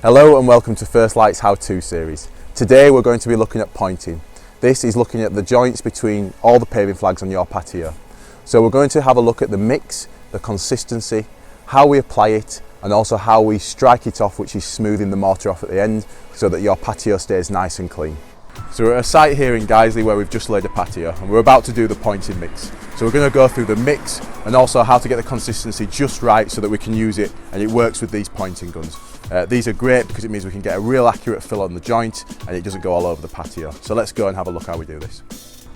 Hello and welcome to First Light's How To series. Today we're going to be looking at pointing. This is looking at the joints between all the paving flags on your patio. So we're going to have a look at the mix, the consistency, how we apply it, and also how we strike it off, which is smoothing the mortar off at the end so that your patio stays nice and clean. So we're at a site here in Guiseley where we've just laid a patio and we're about to do the pointing mix. So we're going to go through the mix and also how to get the consistency just right so that we can use it and it works with these pointing guns. These are great because it means we can get a real accurate fill on the joint and it doesn't go all over the patio. So let's go and have a look how we do this.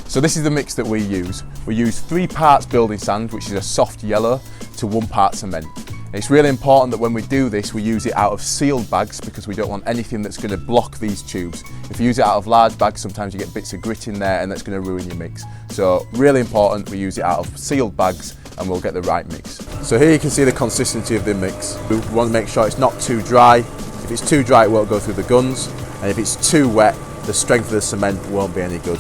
So this is the mix that we use. We use 3 parts building sand, which is a soft yellow, to 1 part cement. It's really important that when we do this, we use it out of sealed bags because we don't want anything that's going to block these tubes. If you use it out of large bags, sometimes you get bits of grit in there and that's going to ruin your mix. So really important we use it out of sealed bags and we'll get the right mix. So here you can see the consistency of the mix. We want to make sure it's not too dry. If it's too dry, it won't go through the guns. And if it's too wet, the strength of the cement won't be any good.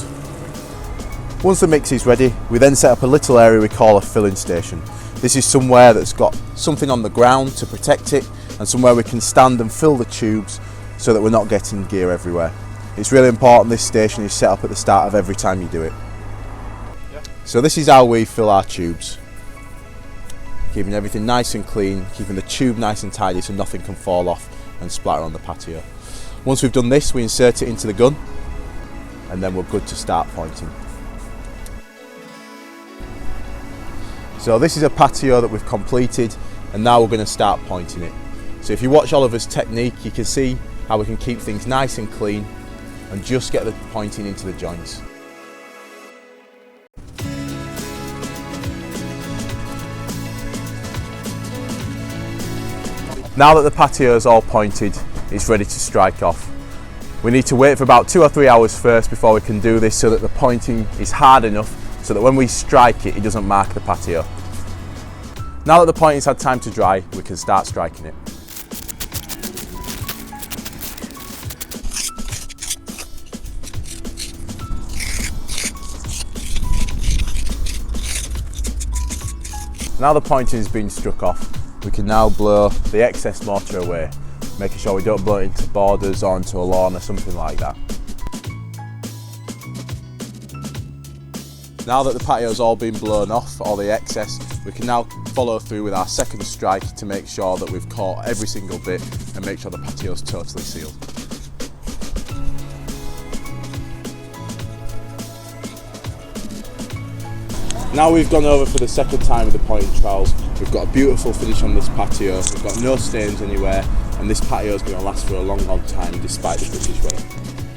Once the mix is ready, we then set up a little area we call a filling station. This is somewhere that's got something on the ground to protect it and somewhere we can stand and fill the tubes so that we're not getting gear everywhere. It's really important this station is set up at the start of every time you do it. So this is how we fill our tubes. Keeping everything nice and clean, keeping the tube nice and tidy so nothing can fall off and splatter on the patio. Once we've done this, we insert it into the gun and then we're good to start pointing. So this is a patio that we've completed and now we're going to start pointing it. So if you watch Oliver's technique, you can see how we can keep things nice and clean and just get the pointing into the joints. Now that the patio is all pointed, it's ready to strike off. We need to wait for about 2 or 3 hours first before we can do this so that the pointing is hard enough so that when we strike it, it doesn't mark the patio. Now that the pointing's had time to dry, we can start striking it. Now the pointing has been struck off, we can now blow the excess mortar away, making sure we don't blow it into borders or into a lawn or something like that. Now that the patio's all been blown off, all the excess, we can now follow through with our second strike to make sure that we've caught every single bit and make sure the patio's totally sealed. Now we've gone over for the second time with the pointing trowels, we've got a beautiful finish on this patio, we've got no stains anywhere and this patio is going to last for a long time despite the British weather.